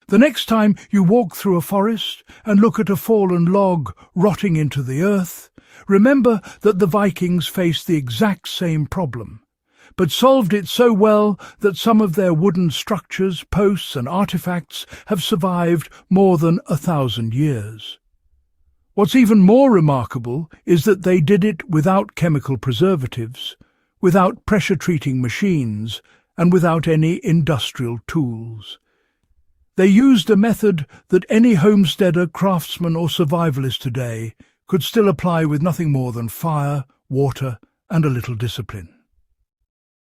The next time you walk through a forest and look at a fallen log rotting into the earth, remember that the Vikings faced the exact same problem, but solved it so well that some of their wooden structures, posts and artifacts have survived more than 1,000 years. What's even more remarkable is that they did it without chemical preservatives, without pressure-treating machines, and without any industrial tools. They used a method that any homesteader, craftsman or survivalist today could still apply with nothing more than fire, water and a little discipline.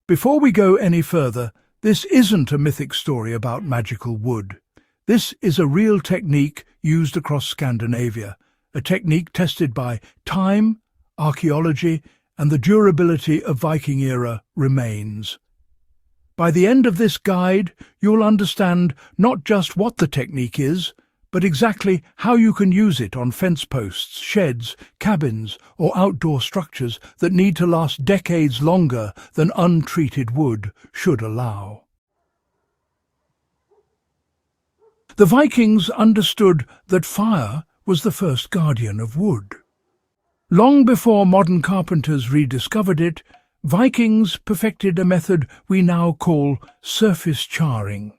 Before we go any further, this isn't a mythic story about magical wood. This is a real technique used across Scandinavia, a technique tested by time, archaeology and the durability of Viking-era remains. By the end of this guide, you'll understand not just what the technique is, but exactly how you can use it on fence posts, sheds, cabins, or outdoor structures that need to last decades longer than untreated wood should allow. The Vikings understood that fire was the first guardian of wood. Long before modern carpenters rediscovered it, Vikings perfected a method we now call surface charring.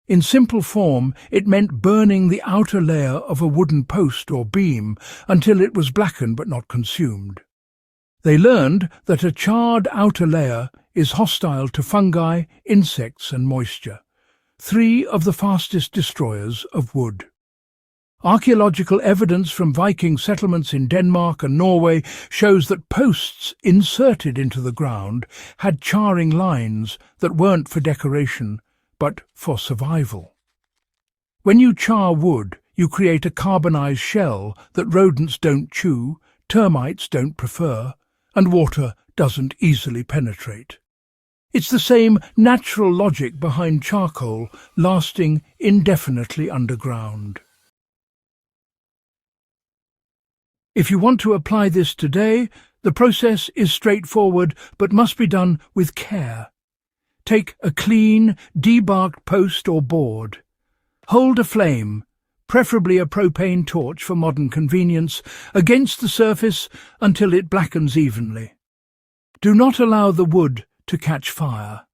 In simple form, it meant burning the outer layer of a wooden post or beam until it was blackened but not consumed. They learned that a charred outer layer is hostile to fungi, insects and moisture, three of the fastest destroyers of wood. Archaeological evidence from Viking settlements in Denmark and Norway shows that posts inserted into the ground had charring lines that weren't for decoration, but for survival. When you char wood, you create a carbonized shell that rodents don't chew, termites don't prefer, and water doesn't easily penetrate. It's the same natural logic behind charcoal lasting indefinitely underground. If you want to apply this today, the process is straightforward but must be done with care. Take a clean, debarked post or board. Hold a flame, preferably a propane torch for modern convenience, against the surface until it blackens evenly. Do not allow the wood to catch fire.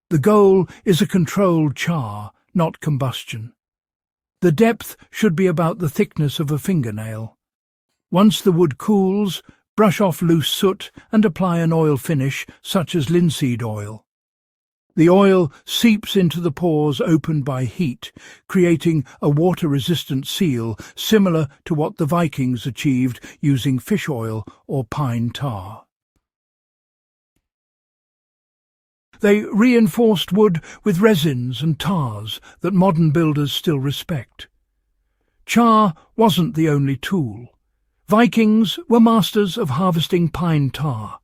The goal is a controlled char, not combustion. The depth should be about the thickness of a fingernail. Once the wood cools, brush off loose soot and apply an oil finish such as linseed oil. The oil seeps into the pores opened by heat, creating a water-resistant seal similar to what the Vikings achieved using fish oil or pine tar. They reinforced wood with resins and tars that modern builders still respect. Char wasn't the only tool. Vikings were masters of harvesting pine tar,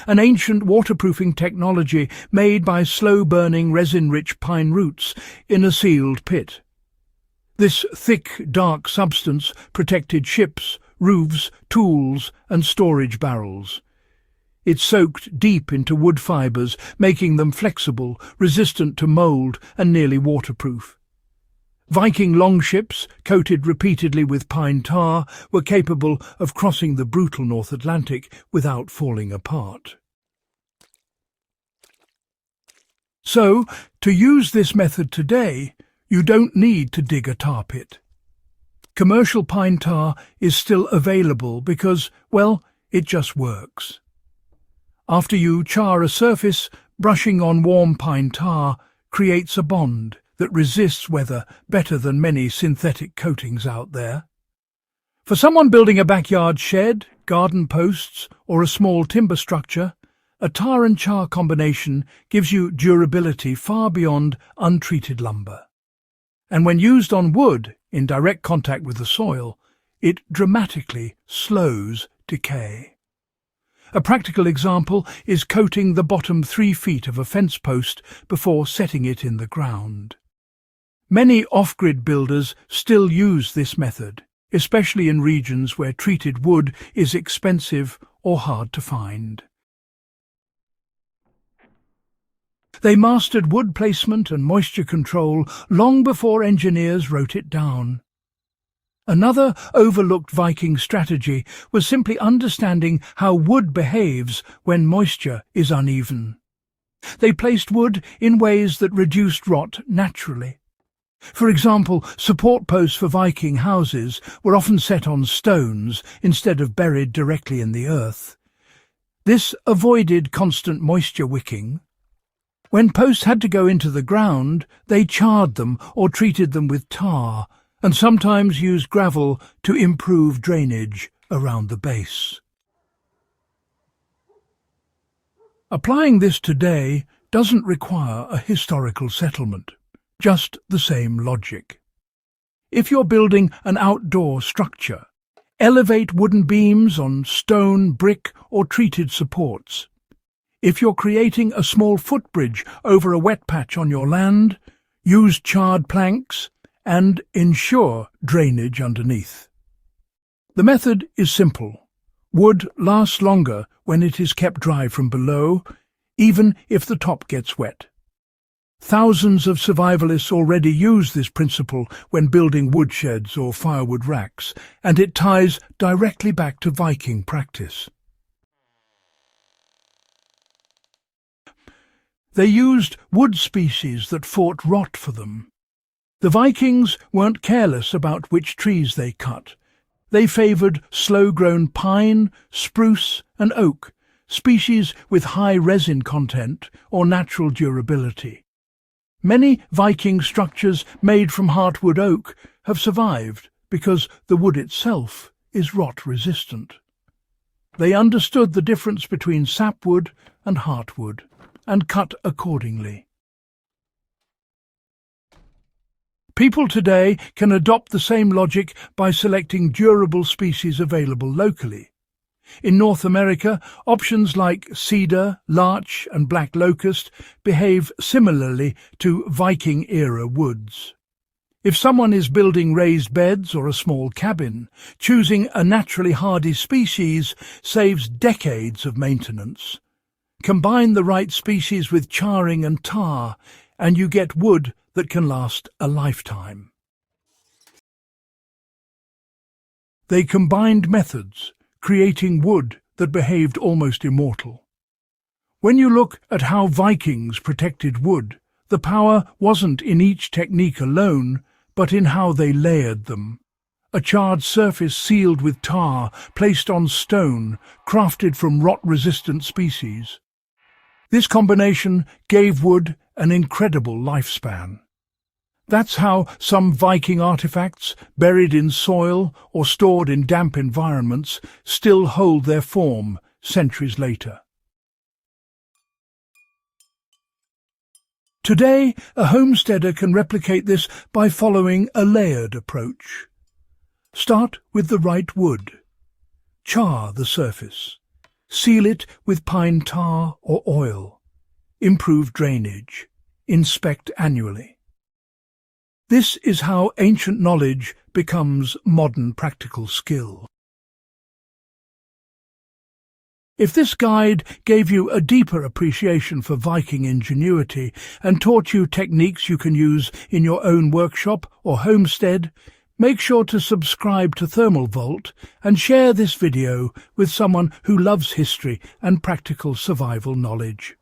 an ancient waterproofing technology made by slow-burning resin-rich pine roots in a sealed pit. This thick, dark substance protected ships, roofs, tools and storage barrels. It soaked deep into wood fibres, making them flexible, resistant to mould and nearly waterproof. Viking longships, coated repeatedly with pine tar, were capable of crossing the brutal North Atlantic without falling apart. So, to use this method today, you don't need to dig a tar pit. Commercial pine tar is still available because, well, it just works. After you char a surface, brushing on warm pine tar creates a bond that resists weather better than many synthetic coatings out there. For someone building a backyard shed, garden posts, or a small timber structure, a tar and char combination gives you durability far beyond untreated lumber. And when used on wood in direct contact with the soil, it dramatically slows decay. A practical example is coating the bottom 3 feet of a fence post before setting it in the ground. Many off-grid builders still use this method, especially in regions where treated wood is expensive or hard to find. They mastered wood placement and moisture control long before engineers wrote it down. Another overlooked Viking strategy was simply understanding how wood behaves when moisture is uneven. They placed wood in ways that reduced rot naturally. For example, support posts for Viking houses were often set on stones instead of buried directly in the earth. This avoided constant moisture wicking. When posts had to go into the ground, they charred them or treated them with tar, and sometimes used gravel to improve drainage around the base. Applying this today doesn't require a historical settlement, just the same logic. If you're building an outdoor structure, elevate wooden beams on stone, brick or treated supports. If you're creating a small footbridge over a wet patch on your land, use charred planks and ensure drainage underneath. The method is simple. Wood lasts longer when it is kept dry from below, even if the top gets wet. Thousands of survivalists already use this principle when building woodsheds or firewood racks, and it ties directly back to Viking practice. They used wood species that fought rot for them. The Vikings weren't careless about which trees they cut. They favoured slow-grown pine, spruce and oak, species with high resin content or natural durability. Many Viking structures made from heartwood oak have survived because the wood itself is rot-resistant. They understood the difference between sapwood and heartwood and cut accordingly. People today can adopt the same logic by selecting durable species available locally. In North America, options like cedar, larch and black locust behave similarly to Viking-era woods. If someone is building raised beds or a small cabin, choosing a naturally hardy species saves decades of maintenance. Combine the right species with charring and tar, and you get wood that can last a lifetime. They combined methods, creating wood that behaved almost immortal. When you look at how Vikings protected wood, the power wasn't in each technique alone, but in how they layered them. A charred surface sealed with tar, placed on stone, crafted from rot-resistant species. This combination gave wood an incredible lifespan. That's how some Viking artifacts, buried in soil or stored in damp environments, still hold their form centuries later. Today, a homesteader can replicate this by following a layered approach. Start with the right wood. Char the surface. Seal it with pine tar or oil. Improve drainage. Inspect annually. This is how ancient knowledge becomes modern practical skill. If this guide gave you a deeper appreciation for Viking ingenuity and taught you techniques you can use in your own workshop or homestead, make sure to subscribe to Thermal Vault and share this video with someone who loves history and practical survival knowledge.